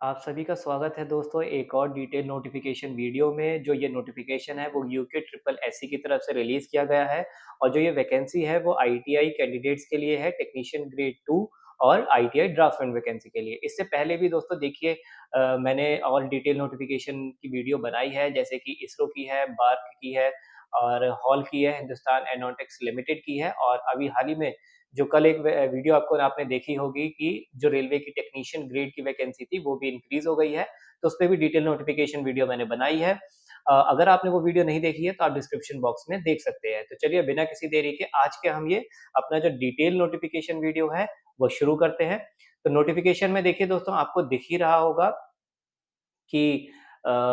आप सभी का स्वागत है दोस्तों एक और डिटेल नोटिफिकेशन वीडियो में। जो ये नोटिफिकेशन है वो यूके ट्रिपल एससी की तरफ से रिलीज़ किया गया है और जो ये वैकेंसी है वो आईटीआई कैंडिडेट्स के लिए है, टेक्नीशियन ग्रेड 2 और आईटीआई ड्राफ्टमैन वैकेंसी के लिए। इससे पहले भी दोस्तों देखिए मैंने और डिटेल नोटिफिकेशन की वीडियो बनाई है, जैसे कि इसरो की है, बार्क की है और हॉल की है, हिंदुस्तान एरोनॉटिक्स लिमिटेड की है और अभी हाल ही में जो कल एक वीडियो आपने देखी होगी कि जो रेलवे की टेक्नीशियन ग्रेड की वैकेंसी थी वो भी इंक्रीज हो गई है, तो उसपे भी डिटेल नोटिफिकेशन वीडियो मैंने बनाई है। अगर आपने वो वीडियो नहीं देखी है तो आप डिस्क्रिप्शन बॉक्स में देख सकते हैं। तो चलिए बिना किसी देरी के आज के हम ये अपना जो डिटेल नोटिफिकेशन वीडियो है वो शुरू करते हैं। तो नोटिफिकेशन में देखिए दोस्तों आपको दिख ही रहा होगा कि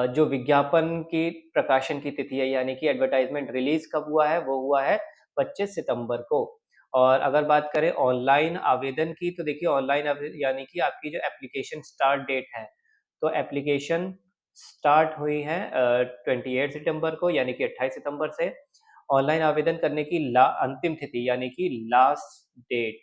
जो विज्ञापन की प्रकाशन की तिथि है यानी कि एडवर्टाइज़मेंट रिलीज़ कब हुआ है, वो हुआ है 25 सितंबर को। और अगर बात करें ऑनलाइन आवेदन की तो देखिए ऑनलाइन यानी कि आपकी जो एप्लीकेशन स्टार्ट डेट है, तो एप्लीकेशन स्टार्ट हुई है 28 सितंबर को यानी कि 28 सितंबर से। ऑनलाइन आवेदन करने की ला अंतिम तिथि यानी कि लास्ट डेट,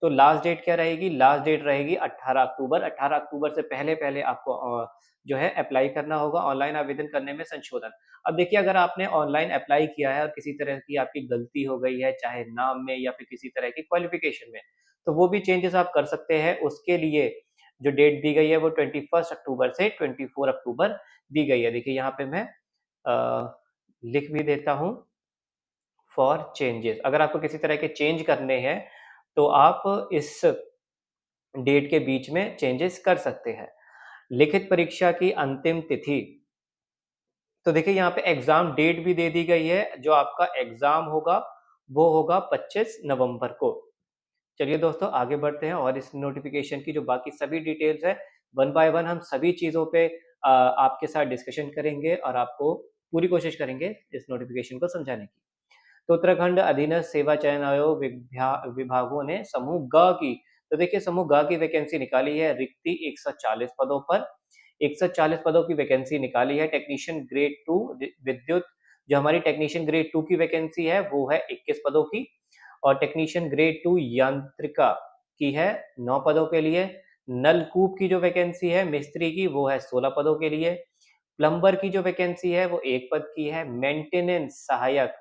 तो लास्ट डेट क्या रहेगी? लास्ट डेट रहेगी 18 अक्टूबर। 18 अक्टूबर से पहले-पहले आपको जो है अप्लाई करना होगा ऑनलाइन आवेदन करने में संशोधन। अब देखिए अगर आपने ऑनलाइन अप्लाई किया है और किसी तरह की आपकी गलती हो गई है, चाहे नाम में या फिर किसी तरह की क्वालिफ़िकेशन में, तो वो भी चेंजेस आप कर सकते हैं। उसके लिए जो डेट दी गई है वो 21 अक्टूबर से 24 अक्टूबर दी गई है। देखिए यहाँ पे मैं लिख भी देता हूँ फॉर चेंजेस। अगर आपको किसी तरह के चेंज करने हैं, तो आप इस डेट के बीच में चेंजेस कर सकते हैं। लिखित परीक्षा की अंतिम तिथि, तो देखिए यहाँ पे एग्ज़ाम डेट भी दे दी गई है, जो आपका एग्ज़ाम होगा, वो होगा 25 नवंबर को। चलिए दोस्तों आगे बढ़ते हैं और इस नोटिफ़िकेशन की जो बाकी सभी डिटेल्स हैं, वन बाय वन हम सभी चीज़ों पे आपके साथ डिस्कशन करेंगे और आपको पूरी कोशिश करेंगे इस नोटिफ़िकेशन को समझाने की। तो उत्तराखंड अधीनस्थ सेवा चयन आयोग विभागों ने समूह ग की, तो देखिए समूह ग की वैकेंसी निकाली है रिक्ति 140 पदों पर। 140 पदों की वैकेंसी निकाली है। टेक्नीशियन ग्रेड 2 विद्युत, जो हमारी टेक्नीशियन ग्रेड 2 की वैकेंसी है वो है 21 पदों की और टेक्नीशियन ग्रेड 2 यांत्रिका की है 9 पदों के लिए। नलकूप की जो वैकेंसी है मिस्त्री की वो है 16 पदों के लिए। प्लम्बर की जो वैकेंसी है वो 1 पद की है। मेंटेनेंस सहायक,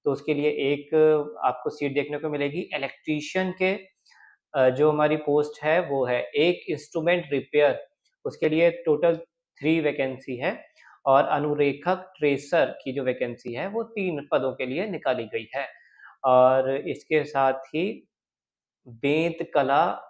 तो उसके लिए एक आपको सीट देखने को मिलेगी। इलेक्ट्रीशियन के जो हमारी पोस्ट है वो है। एक इंस्ट्रूमेंट रिपेयर, उसके लिए टोटल 3 वैकेंसी है और अनुरेखक ट्रेसर की जो वैकेंसी है वो 3 पदों के लिए निकाली गई है। और इसके साथ ही बेंत कला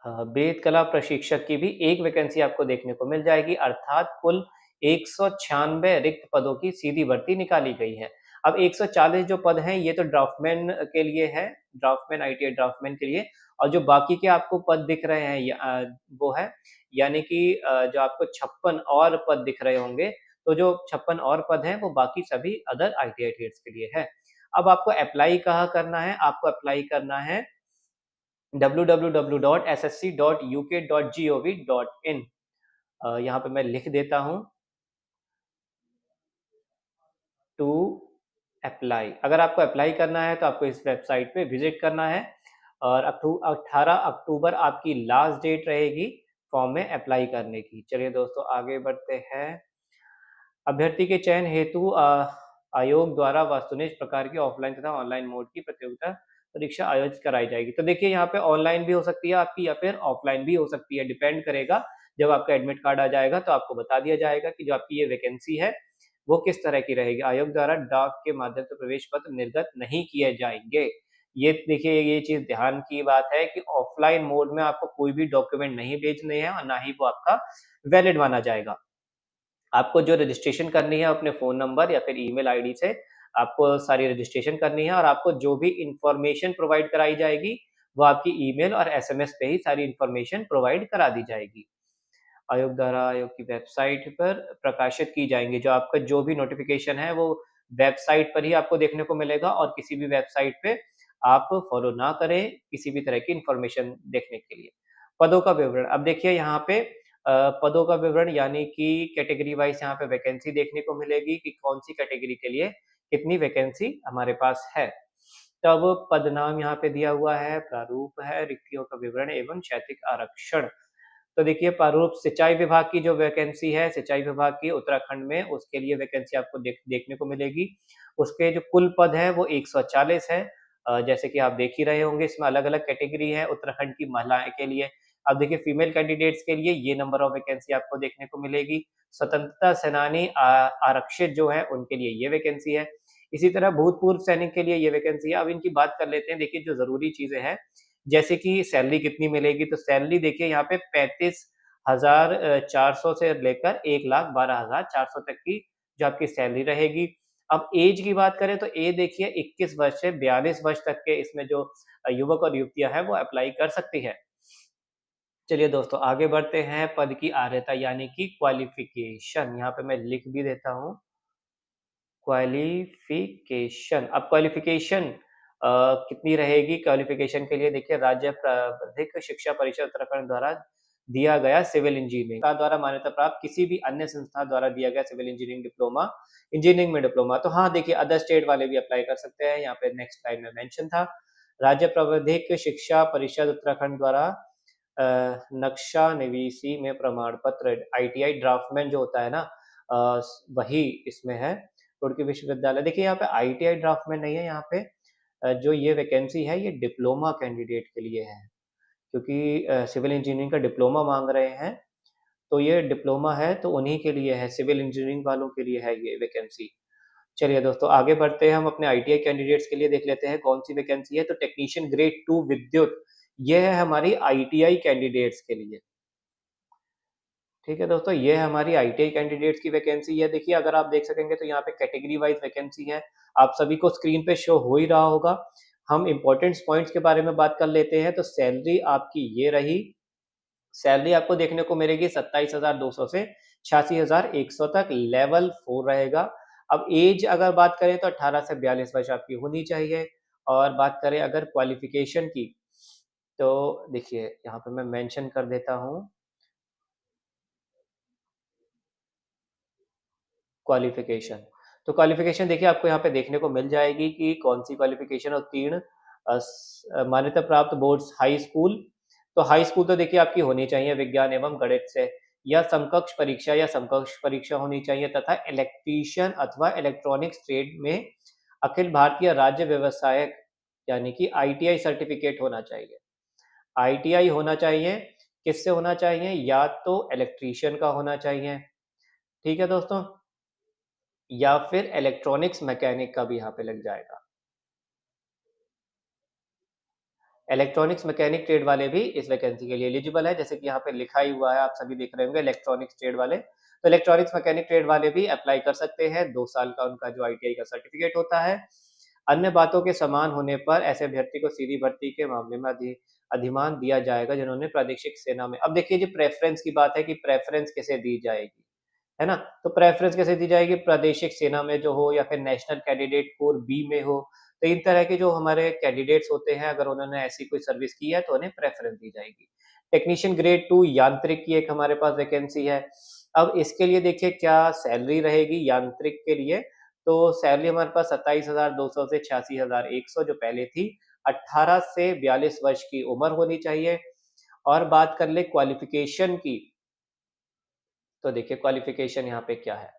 बेंत कला प्रशिक्षक की भी 1 वैकेंसी आपको देखने को मिल जाएगी, अर्थात कुल 196 रिक्त पदों की सीधी भर्ती निकाली गई है। अब 140 जो पद हैं ये तो ड्राफ्टमैन के लिए है, ड्राफ्टमैन आईटीआई ड्राफ्टमैन के लिए, और जो बाकी के आपको पद दिख रहे हैं वो है यानी कि जो आपको 56 और पद दिख रहे होंगे, तो जो 56 और पद हैं वो बाकी सभी अदर आईटीआई ट्रेड्स के लिए है। अब आपको अप्लाई कहाँ करना है? आपको अप्लाई करना है www.ssc.uk.gov.in। यहाँ पे मैं लिख देता हूँ टू अप्लाई। अगर आपको अप्लाई करना है तो आपको इस वेबसाइट पे विजिट करना है और 18 अक्टूबर आपकी लास्ट डेट रहेगी फॉर्म में अप्लाई करने की। चलिए दोस्तों आगे बढ़ते हैं। अभ्यर्थी के चयन हेतु आयोग द्वारा वस्तुनिष्ठ प्रकार की ऑफलाइन तथा ऑनलाइन मोड की प्रतियोगिता परीक्षा आयोजित कराई जाएगी। तो देखिए यहाँ पे ऑनलाइन भी हो सकती है आपकी या फिर ऑफलाइन भी हो सकती है, डिपेंड करेगा। जब आपका एडमिट कार्ड आ जाएगा तो आपको बता दिया जाएगा कि जो आपकी ये वैकेंसी है वो किस तरह की रहेगी। आयोग द्वारा डाक के माध्यम से प्रवेश पत्र निर्गत नहीं किए जाएंगे। ये देखिए ये चीज़ ध्यान की बात है कि ऑफलाइन मोड में आपको कोई भी डॉक्यूमेंट नहीं भेजने हैं और ना ही वो आपका वैलिड माना जाएगा। आपको जो रजिस्ट्रेशन करनी है अपने फ़ोन नंबर या फिर ईमेल आईडी से आपको सारी रजिस्ट्रेशन करनी है और आपको जो भी इन्फॉर्मेशन प्रोवाइड कराई जाएगी, वो आपकी ईमेल और एसएमएस पे ही सारी इन्फॉर्मेशन प्रोवाइड करा दी जाएगी। आयोग द्वारा आयोग की वेबसाइट पर प्रकाशित की जाएँगी। जो आपका जो भी नोटिफ़िकेशन है वो वेबसाइट पर ही आपको देखने को मिलेगा और किसी भी वेबसाइट पे आप फॉलो ना करें, किसी भी तरह की इन्फॉर्मेशन देखने के लिए। पदों का विवरण, अब देखिए यहाँ पे पदों का विवरण यानी कि कैटेगरी वाइज़ यहाँ पे वैकेंसी देखने को मिलेगी कि कौन-सी कैटेगरी के लिए कितनी वैकेंसी हमारे पास है। तब पदनाम यहाँ पे दिया हुआ है, प्रारूप है, रिक्तियों का विवरण एवं क्षैतिज आरक्षण। तो देखिए प्रारूप सिंचाई विभाग की जो वैकेंसी है, सिंचाई विभाग की उत्तराखंड में, उसके लिए वैकेंसी आपको देखने को मिलेगी। उसके जो कुल पद हैं वो 140 है। जैसे कि आप देख ही रहे होंगे, इसमें अलग-अलग कैटेगरी है उत्तराखंड की महिलाएँ के लिए। अब देखिए फीमेल कैंडिडेट्स के लिए ये नंबर ऑफ वैकेंसी आपको देखने को मिलेगी। स्वतंत्रता सेनानी आरक्षित जो है उनके लिए ये वैकेंसी है। इसी तरह भूतपूर्व सैनिक के लिए ये वैकेंसी है। अब इनकी बात कर लेते हैं, देखिए जो ज़रूरी चीज़ें हैं, जैसे कि सैलरी कितनी मिलेगी, तो सैलरी देखिए यहाँ पे 35,400 से लेकर 1,12,400 तक की जो आपकी सैलरी रहेगी। अब ऐज की बात करें तो ऐज देखिए 21 वर्ष से 42 वर्ष तक के इसमें जो युवक और युवतियाँ हैं वो अप्लाई कर सकती है। चलिए दोस्तों आगे बढ़ते हैं, पद की अर्हता यानी कि क्वालिफ़िकेशन, यहाँ पे मैं लिख भी देता हूँ। क्वालिफ़िकेशन, अब क्वालिफ़िकेशन कितनी रहेगी? क्वालिफ़िकेशन के लिए देखिए राज्य प्रारंभिक शिक्षा परिषद उत्तराखंड द्वारा दिया गया सिविल इंजीनियरिंग का द्वारा मान्यता प्राप्त किसी भी अन्य संस्था द्वारा दिया गया सिविल इंजीनियरिंग डिप्लोमा, इंजीनियरिंग में डिप्लोमा। तो हाँ, देखिए अदर स्टेट वाले भी अप्लाई कर सकते हैं, यहाँ पे नेक्स्ट लाइन में मेंशन था। राज्य प्राविधिक शिक्षा परिषद उत्तराखंड द्वारा नक्शा निवीसी में प्रमाण पत्र आईटीआई ड्राफ्टमैन जो होता है ना, वही इसमें है। रुड़की विश्वविद्यालय, देखिए यहाँ पे आईटीआई ड्राफ्टमैन नहीं है, यहाँ पे जो ये वैकेंसी है ये डिप्लोमा कैंडिडेट के लिए है, क्योंकि सिविल इंजीनियरिंग का डिप्लोमा माँग रहे हैं, तो ये डिप्लोमा है तो उन्हीं के लिए है, सिविल इंजीनियरिंग वालों के लिए है ये वैकेंसी। चलिए दोस्तों आगे बढ़ते हैं, हम अपने आईटीआई कैंडिडेट्स के लिए देख लेते हैं कौन-सी वैकेंसी है, तो टेक्नीशियन ग्रेड 2 विद्युत, ये है हमारी आईटीआई कैंडिडेट्स के लिए। ठीक है दोस्तों, ये है हमारी आईटीआई कैंडिडेट्स की वैकेंसी है। देखिए अगर आप देख सकेंगे तो यहाँ पे कैटेगरी वाइज़ वैकेंसी है। आप सभी को स्क्रीन पे शो हो ही रहा होगा। हम इम्पोर्टेंट्स पॉइंट्स के बारे में बात कर लेते हैं, तो सैलरी आपकी ये रही। सैलरी आपको देखने को मिलेगी 27,200 से 86,100 तक, लेवल 4 रहेगा। अब ऐज अगर बात करें तो 18 से 42 वर्ष आपकी होनी चाहिए, और बात करें अगर क्वालिफ़िकेशन की, तो देखिए यहाँ पे मैं मेंशन कर देता हूँ क्वालिफ़िकेशन। तो क्वालिफ़िकेशन देखिए आपको यहाँ पे देखने को मिल जाएगी कि कौन-सी क्वालिफ़िकेशन उत्तीर्ण मान्यता प्राप्त बोर्ड्स हाई स्कूल। तो हाई स्कूल तो देखिए आपकी होनी चाहिए विज्ञान एवं गणित से, या समकक्ष परीक्षा होनी चाहिए, तथा इलेक्ट्रीशियन अथवा इलेक्ट्रॉनिक्स ट्रेड में अखिल भारतीय राज्य व्यवसायक यानी कि आईटीआई सर्टिफ़िकेट होना चाहिए। आईटीआई होना चाहिए, किससे होना चाहिए? या तो इलेक्ट्रीशियन का होना चाहिए, ठीक है दोस्तों? या फिर इलेक्ट्रॉनिक्स मैकेनिक का भी यहाँ पे लग जाएगा। इलेक्ट्रॉनिक्स मैकेनिक ट्रेड वाले भी इस वैकेंसी के लिए एलिजिबल है, जैसे कि यहाँ पे लिखा ही हुआ है, आप सभी देख रहे होंगे इलेक्ट्रॉनिक्स ट्रेड वाले। तो इलेक्ट्रॉनिक्स मैकेनिक ट्रेड वाले भी अप्लाई कर सकते हैं, 2 साल का उनका जो आईटीआई का सर्टिफिकेट होता है। अन्य बातों के समान होने पर ऐसे अभ्यर्थी को सीधी भर्ती के मामले में अधिमान दिया जाएगा जिन्होंने प्रादेशिक सेना में, अब देखिए जो प्रेफ़रेंस की बात है कि प्रेफ़रेंस किसे दी जाएगी, है ना? तो प्रेफ़रेंस कैसे दी जाएगी? प्रादेशिक सेना में जो हो या फिर नेशनल कैंडिडेट कोर बी में हो, तो इन तरह के जो हमारे कैंडिडेट्स होते हैं, अगर उन्होंने ऐसी कोई सर्विस की है, तो उन्हें प्रेफ़रेंस दी जाएगी। टेक्नीशियन ग्रेड 2 यांत्रिक की एक हमारे पास वैकेंसी है। अब इसके लिए देखिए क्या सैलरी रहेगी यांत्रिक के लिए, तो सैलरी हमारे पास 27,200 से 86,100 जो पहले थी, 18 से 42 वर्ष की उम्र होनी चाहिए। और बात कर लें क्वालिफ़िकेशन की, तो देखिए क्वालिफ़िकेशन यहाँ पे क्या है?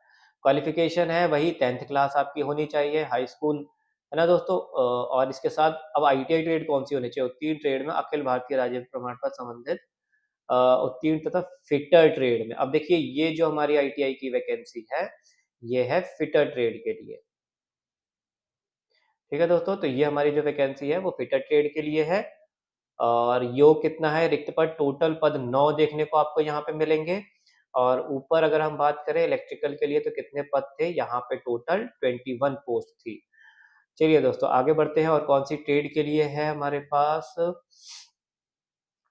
क्वालिफ़िकेशन है वही 10th क्लास आपकी होनी चाहिए, हाई स्कूल, है ना दोस्तों? और इसके साथ अब आईटीआई ट्रेड कौन-सी होनी चाहिए? उत्तीर्ण ट्रेड में अखिल भारतीय राज्य प्रमाण पत्र संबंधित उत्तीर्ण तथा फिटर ट्रेड में। अब देखिए ये जो हमारी आईटीआई की वैकेंसी है, ये है फिटर ट्रेड के लिए। ठीक है दोस्तों? तो ये हमारी जो वैकेंसी है वो फिटर ट्रेड के लिए है। और योग कितना है? रिक्त पद टोटल पद 9 देखने को आपको यहाँ पे मिलेंगे। और ऊपर अगर हम बात करें इलेक्ट्रिकल के लिए तो कितने पद थे? यहाँ पे टोटल 21 पोस्ट थी। चलिए दोस्तों आगे बढ़ते हैं, और कौन-सी ट्रेड के लिए है हमारे पास?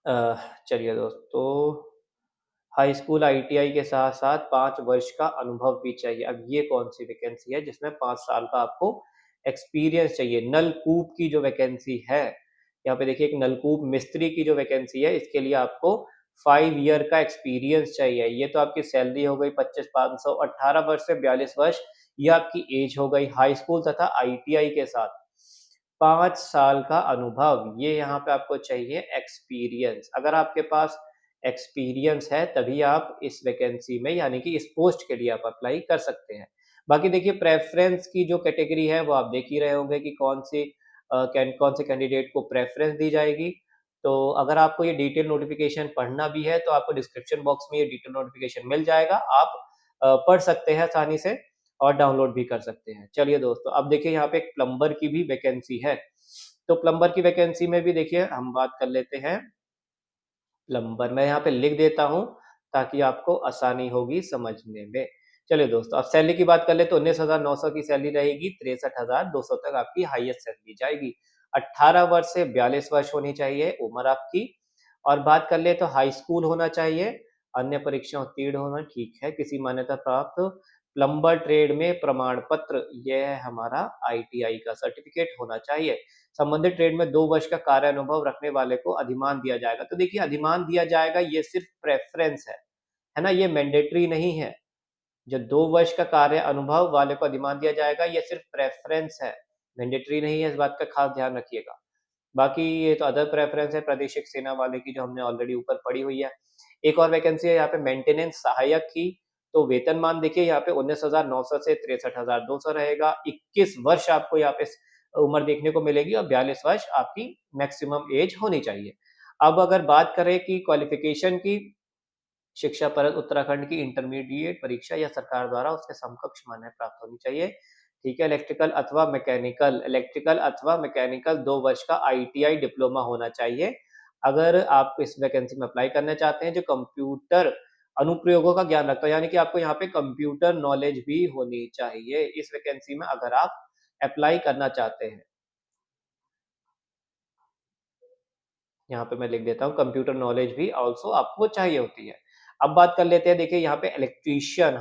अ, चलिए दोस्तों, हाई स्कूल आईटीआई के साथ-साथ 5 वर्ष का अनुभव भी चाहिए। अब ये कौन-सी वैकेंसी है जिसमें 5 साल का आपको एक्सपीरियंस चाहिए? नलकूप की जो वैकेंसी है, यहाँ पे देखिए एक नलकूप मिस्त्री की जो वैकेंसी है, इसके लिए आपको 5 ईयर का एक्सपीरियंस चाहिए। ये तो आपकी सैलरी हो गई 25,500, 18 वर्ष से 42 वर्ष, ये आपकी एज हो गई। हाई स्कूल तथा आईटीआई के साथ 5 साल का अनुभव, ये यहाँ पे आपको चाहिए एक्सपीरियंस। अगर आपके पास एक्सपीरियंस है तभी आप इस वैकेंसी में यानी कि इस पोस्ट के लिए आप अप्लाई कर सकते हैं। बाकी देखिए प्रेफ़रेंस की जो कैटेगरी है वो आप देख ही रहे होंगे कि कौन से कैंडिडेट को प्रेफ़रेंस दी जाएगी। तो अगर आपको ये डिटेल नोटिफ़िकेशन पढ़ना भी है तो आपको डिस्क्रिप्शन बॉक्स में ये डिटेल नोटिफ़िकेशन मिल जाएगा। आप पढ़ सकते हैं आसानी से और डाउनलोड भी कर सकते हैं। चलिए दोस्तों, अब देखिए यहाँ पे एक प्लम्बर की भी वैकेंसी है। तो प्लम्बर की वैकेंसी में भी देखिए हम बात कर लेते हैं प्लम्बर। मैं यहाँ पे लिख देता हूँ ताकि आपको आसानी होगी समझने में। चलिए दोस्तों, अब सैलरी की बात कर ले तो 19,900 की सैलरी रहेगी, 63,200 तक आपकी हाईएस्ट सैलरी जाएगी। 18 वर्ष से 42 वर्ष होनी चाहिए उम्र आपकी। और बात कर ले तो हाई स्कूल होना चाहिए, अन्य परीक्षा उत्तीर्ण होना ठीक है, किसी मान्यता प्राप्त प्लम्बर ट्रेड में प्रमाण पत्र, यह है हमारा आईटीआई का सर्टिफिकेट होना चाहिए। संबंधित ट्रेड में 2 वर्ष का कार्य अनुभव रखने वाले को अधिमान दिया जाएगा। तो देखिए अधिमान दिया जाएगा ये सिर्फ प्रेफ़रेंस है ना? ये मैंडेटरी नहीं है। जो 2 वर्ष का कार्य अनुभव वाले को अधिमान दिया जाएगा, ये सिर्फ प्रेफ़रेंस है, मैंडेटरी नहीं है, इस बात का खास ध्यान रखिएगा। बाकी ये तो अदर प्रेफ़रेंस है प्रादेशिक सेना वाले की जो हमने ऑलरेडी ऊपर पढ़ी हुई है। एक और वैकेंसी है यहाँ पे मेंटेनेंस सहायक की, तो वेतनमान देखिए यहाँ पे 19,900 से 63,200 रहेगा। 21 वर्ष आपको यहाँ पे उम्र देखने को मिलेगी और 42 वर्ष आपकी मैक्सिमम एज होनी चाहिए। अब अगर बात करें कि क्वालिफ़िकेशन की, शिक्षा परत उत्तराखंड की इंटरमीडिएट परीक्षा या सरकार द्वारा उसके समकक्ष मान्यता प्राप्त होनी चाहिए। ठीक है, इलेक्ट्रिकल अथवा मैकेनिकल 2 वर्ष का आईटीआई डिप्लोमा होना चाहिए। अगर आप इस वैकेंसी में अप्लाई करना चाहते हैं जो कंप्यूटर अनुप्रयोगों का ज्ञान रखता है, यानी कि आपको यहाँ पे कंप्यूटर नॉलेज भी होनी चाहिए इस वैकेंसी में अगर आप अप्लाई करना चाहते हैं। यहाँ पे मैं लिख देता हूँ कंप्यूटर नॉलेज भी ऑल्सो आपको चाहिए होती है। अब बात कर लेते हैं, देखिए यहाँ पे इलेक्ट्रीशियन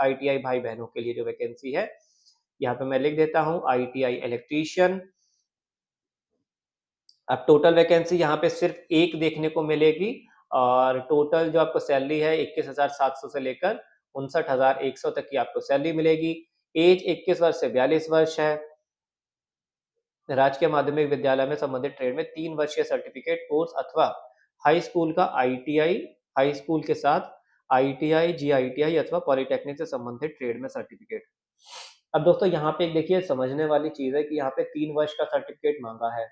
आईटीआई भाई-बहनों के लिए जो वैकेंसी है, यहाँ पे मैं लिख देता हूँ आईटीआई इलेक्ट्रीशियन। अब टोटल वैकेंसी यहाँ पे सिर्फ एक देखने को मिलेगी और टोटल जो आपको सैलरी है 21,700 से लेकर 59,100 तक की आपको सैलरी मिलेगी। एज 21 वर्ष से 42 वर्ष है। राजकीय माध्यमिक विद्यालय में संबंधित ट्रेड में 3 वर्षीय सर्टिफिकेट कोर्स अथवा हाई स्कूल का आईटीआई, हाई स्कूल के साथ आईटीआई, जीआईटीआई अथवा पॉलिटेक्निक से संबंधित ट्रेड में सर्टिफिकेट। अब दोस्तों यहाँ पे एक देखिए समझने वाली चीज़ है कि यहाँ पे 3 वर्ष का सर्टिफिकेट माँगा है।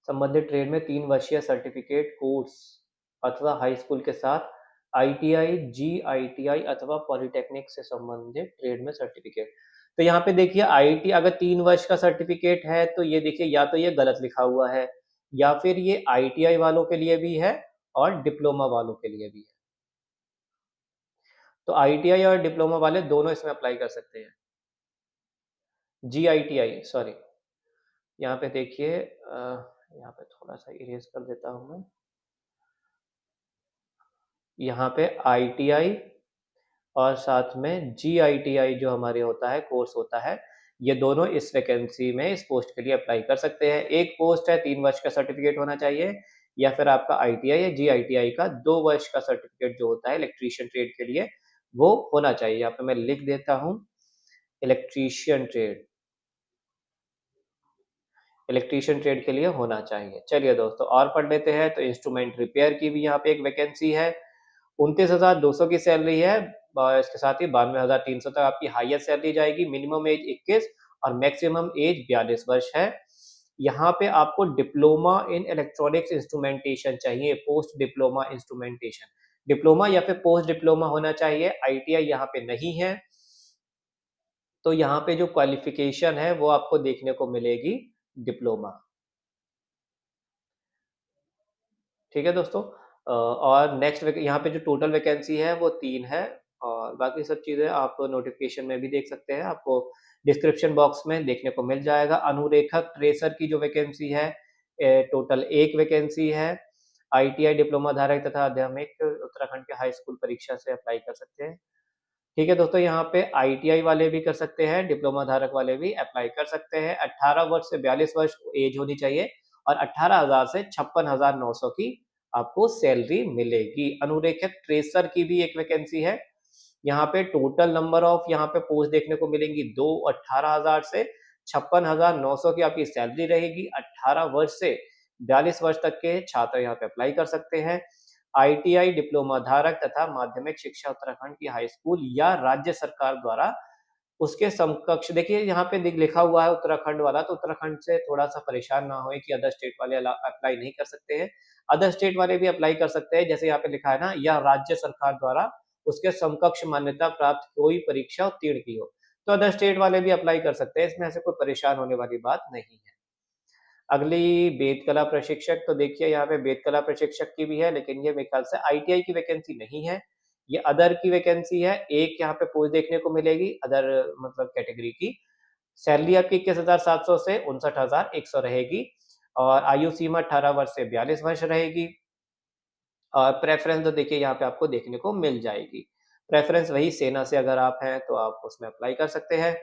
संबंधित ट्रेड में 3 वर्षीय सर्टिफिकेट कोर्स अथवा हाई स्कूल के साथ आईटीआई, जीआईटीआई अथवा पॉलिटेक्निक से संबंधित ट्रेड में सर्टिफिकेट। तो यहाँ पे देखिए आईटी अगर 3 वर्ष का सर्टिफिकेट है तो ये देखिए या तो ये गलत लिखा हुआ है या फिर ये आईटीआई वालों के लिए भी है और डिप्लोमा वालों के लिए भी है। तो आईटीआई और डिप्लोमा वाले दोनों इसमें अप्लाई कर सकते हैं। जीआईटीआई सॉरी, यहाँ पे देखिए यहाँ पे थोड़ा-सा इरेज़ कर देता हूँ मैं। यहाँ पे आईटीआई और साथ में जीआईटीआई जो हमारे होता है, कोर्स होता है, ये दोनों इस वैकेंसी में इस पोस्ट के लिए अप्लाई कर सकते हैं। एक पोस्ट है 3 वर्ष का सर्टिफिकेट होना चाहिए या फिर आपका आईटीआई या जीआईटीआई का 2 वर्ष का सर्टिफिकेट जो होता है इलेक्ट्रीशियन ट्रेड के लिए, वो होना चाहिए। यहाँ पे मैं लिख देता हूँ इलेक्ट्रीशियन ट्रेड। इलेक्ट्रीशियन ट्रेड के लिए होना चाहिए। चलिए दोस्तों और पढ़ लेते हैं, तो इंस्ट्रूमेंट रिपेयर की भी यहाँ पे एक वैकेंसी है। 29,200 की सैलरी है इसके साथ ही 92,300 तक आपकी हाईएस्ट सैलरी जाएगी। मिनिमम एज 21 और मैक्सिमम एज 42 वर्ष है। यहाँ पे आपको डिप्लोमा इन इलेक्ट्रॉनिक्स इंस्ट्रूमेंटेशन चाहिए, पोस्ट डिप्लोमा इंस्ट्रूमेंटेशन। डिप्लोमा या फिर पोस्ट डिप्लोमा होना चाहिए, आईटीआई यहाँ पे नहीं है। तो यहाँ पे जो क्वालिफ़िकेशन है वो आपको देखने को मिलेगी डिप्लोमा। ठीक है दोस्तों, और नेक्स्ट यहाँ पे जो टोटल वैकेंसी है वो 3 है और बाकी सब चीज़ें आप नोटिफिकेशन में भी देख सकते हैं, आपको डिस्क्रिप्शन बॉक्स में देखने को मिल जाएगा। अनुरेखक ट्रेसर की जो वैकेंसी है टोटल 1 वैकेंसी है। आईटीआई डिप्लोमा धारक तथा अध्यापक उत्तराखंड के हाई स्कूल परीक्षा से अप्लाई कर सकते हैं। ठीक है दोस्तों, यहाँ पे आईटीआई वाले भी कर सकते हैं, डिप्लोमा धारक वाले भी अप्लाई कर सकते हैं। 18 वर्ष से 42 वर्ष एज होनी चाहिए और 18,000 से 56,900 की आपको सैलरी मिलेगी। अनुरेखक ट्रेसर की भी एक वैकेंसी है। यहाँ पे टोटल नंबर ऑफ यहाँ पे पोस्ट देखने को मिलेंगी 2, 18,000 से 56,900 की आपकी सैलरी रहेगी। 18 वर्ष से 42 वर्ष तक के छात्र यहाँ पे अप्लाई कर सकते हैं। आईटीआई डिप्लोमा धारक तथा माध्यमिक शिक्षा उत्तराखंड की हाई स्कूल या राज्य सरकार द्वारा उसके समकक्ष, देखिए यहाँ पे लिखा हुआ है उत्तराखंड वाला, तो उत्तराखंड से थोड़ा-सा परेशान ना होएँ कि अदर स्टेट वाले अप्लाई नहीं कर सकते हैं। अदर स्टेट वाले भी अप्लाई कर सकते हैं, जैसे यहाँ पे लिखा है ना, या राज्य सरकार द्वारा उसके समकक्ष मान्यता प्राप्त कोई परीक्षा उत्तीर्ण की हो। तो अदर स्टेट वाले भी अप्लाई कर सकते हैं, इसमें ऐसे कोई परेशान होने वाली बात नहीं है। अगली वेदकला प्रशिक्षक, तो देखिए यहाँ पे वेदकला प्रशिक्षक की भी है, लेकिन ये मेरे ख्याल से आईटीआई की वैकेंसी नहीं है, ये अदर की वैकेंसी है। एक यहाँ पे पोस्ट देखने को मिलेगी अदर मतलब कैटेगरी की। सैलरी आपकी 21,700 से 59,100 रहेगी और आयु सीमा 18 वर्ष से 42 वर्ष रहेगी। और प्रेफ़रेंस तो देखिए यहाँ पे आपको देखने को मिल जाएगी। प्रेफ़रेंस वही सेना से अगर आप हैं तो आप उसमें अप्लाई कर सकते हैं।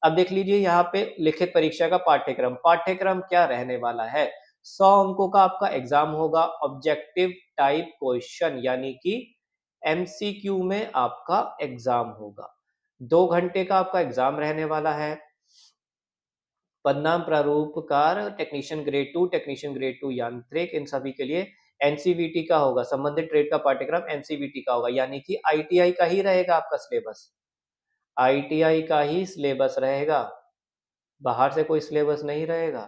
अब देख लीजिए यहाँ पे लिखित परीक्षा का पाठ्यक्रम। पाठ्यक्रम क्या रहने वाला है? 100 अंकों का आपका एग्ज़ाम होगा, ऑब्जेक्टिव टाइप क्वेश्चन यानी कि एमसीक्यू में आपका एग्ज़ाम होगा। 2 घंटे का आपका एग्ज़ाम रहने वाला है। पदनाम प्रारूपकार टेक्नीशियन ग्रेड 2, टेक्नीशियन ग्रेड 2 यांत्रिक, इन सभी के लिए एनसीवीटी का होगा, संबंधित ट्रेड का पाठ्यक्रम एनसीवीटी का होगा, यानी कि आईटीआई का ही रहेगा आपका सिलेबस। आईटीआई का ही सिलेबस रहेगा, बाहर से कोई सिलेबस नहीं रहेगा।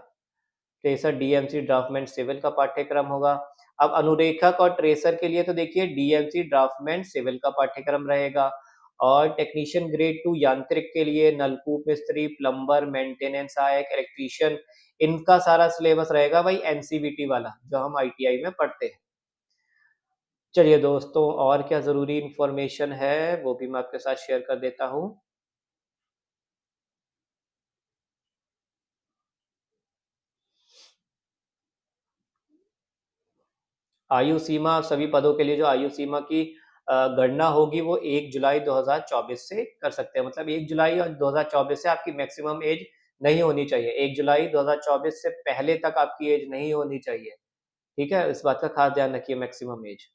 ट्रेसर डीएमसी ड्राफ्टमैन सिविल का पाठ्यक्रम होगा। अब अनुरेखक और ट्रेसर के लिए तो देखिए डीएमसी ड्राफ्टमैन सिविल का पाठ्यक्रम रहेगा और टेक्नीशियन ग्रेड 2 यांत्रिक के लिए नलकूप मिस्त्री, प्लम्बर, मेंटेनेंस सहायक, इलेक्ट्रीशियन, इनका सारा सिलेबस रहेगा वही एनसीवीटी वाला जो हम आईटीआई में पढ़ते हैं। चलिए दोस्तों, और क्या ज़रूरी इन्फॉर्मेशन है वो भी मैं आपके साथ शेयर कर देता हूँ। आयु सीमा सभी पदों के लिए जो आयु सीमा की गणना होगी वो 1 जुलाई 2024 से कर सकते हैं। मतलब 1 जुलाई और 2024 से आपकी मैक्सिमम एज नहीं होनी चाहिए। 1 जुलाई 2024 से पहले तक आपकी एज नहीं होनी चाहिए। ठीक है? इस बात का ख़ास ध्यान रखिए, मैक्सिमम एज।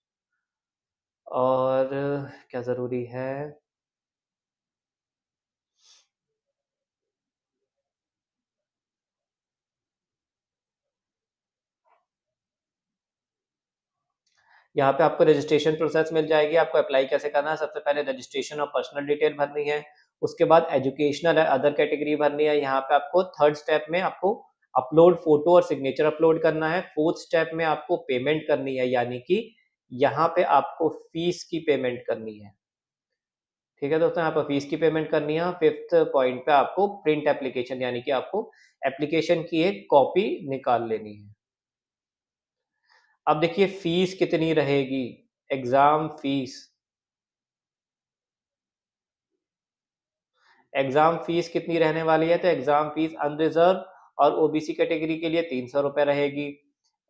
और क्या ज़रूरी है? यहाँ पे आपको रजिस्ट्रेशन प्रोसेस मिल जाएगी, आपको अप्लाई कैसे करना है। सबसे पहले रजिस्ट्रेशन और पर्सनल डिटेल भरनी है, उसके बाद एजुकेशनल अदर कैटेगरी भरनी है। यहाँ पे आपको थर्ड स्टेप में आपको अपलोड फ़ोटो और सिग्नेचर अपलोड करना है। फोर्थ स्टेप में आपको पेमेंट करनी है, यानी कि यहाँ पे आपको फीस की पेमेंट करनी है। ठीक है दोस्तों, यहाँ पर फीस की पेमेंट करनी है। फिफ्थ पॉइंट पे आपको प्रिंट एप्लीकेशन यानी कि आपको एप्लीकेशन की एक कॉपी निकाल लेनी है। अब देखिए फीस कितनी रहेगी, एग्ज़ाम फीस। एग्ज़ाम फ़ीस कितनी रहने वाली है? तो एग्ज़ाम फ़ीस अनरिज़र्व और ओबीसी कैटेगरी के लिए ₹300 रहेगी।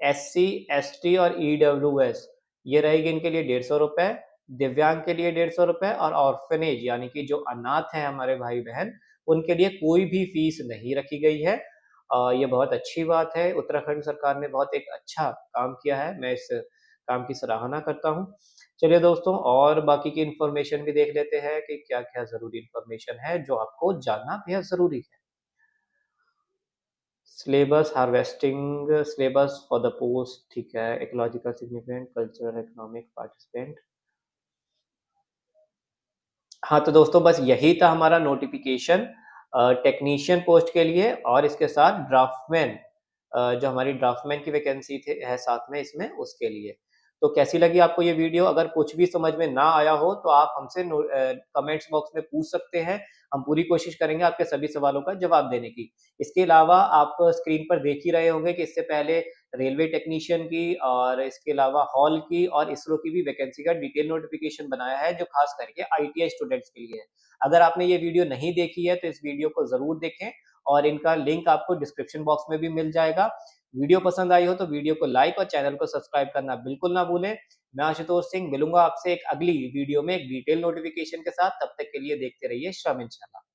एससी, एसटी और ईडब्ल्यूएस ये रहेगी इनके लिए ₹150, दिव्यांग के लिए ₹150 और ऑर्फ़नेज यानी कि जो अनाथ हैं हमारे भाई-बहन, उनके लिए कोई भी फ़ीस नहीं रखी गई है। ये बहुत अच्छी बात है, उत्तराखंड सरकार ने बहुत एक अच्छा काम किया है, मैं इस काम की सराहना करता हूँ। चलिए दोस्तों, और बाकी की इन्फॉर्मेशन भी देख लेते हैं कि क्या-क्या ज़रूरी इन्फॉर्मेशन है जो आपको जानना बेहद ज़रूरी है। Syllabus harvesting syllabus for the post, ठीक है, ecological significant, cultural, economic participant. हाँ, तो दोस्तों बस यही था हमारा नोटिफ़िकेशन टेक्नीशियन पोस्ट के लिए और इसके साथ ड्राफ्टमैन जो हमारी ड्राफ्टमैन की वैकेंसी थे है साथ में इसमें उसके लिए। तो कैसी लगी आपको ये वीडियो? अगर कुछ भी समझ में ना आया हो तो आप हमसे कमेंट्स बॉक्स में पूछ सकते हैं। हम पूरी कोशिश करेंगे आपके सभी सवालों का जवाब देने की। इसके अलावा आप स्क्रीन पर देख ही रहे होंगे कि इससे पहले रेलवे टेक्नीशियन की और इसके अलावा हॉल की और इसरो की भी वैकेंसी का डिटेल नोटिफ़िकेशन बनाया है जो ख़ास करके आईटीआई स्टूडेंट्स के लिए है। अगर आपने ये वीडियो नहीं देखी है तो इस वीडियो को ज़रूर देखें और इनका लिंक आपको डिस्क्रिप्शन बॉक्स में भी मिल जाएगा। वीडियो पसंद आई हो तो वीडियो को लाइक और चैनल को सब्सक्राइब करना बिल्कुल ना भूलें। मैं आशुतोष सिंह मिलूँगा आपसे एक अगली वीडियो में एक डिटेल नोटिफ़िकेशन के साथ। तब तक के लिए देखते रहिए श्रम इंशाल्लाह।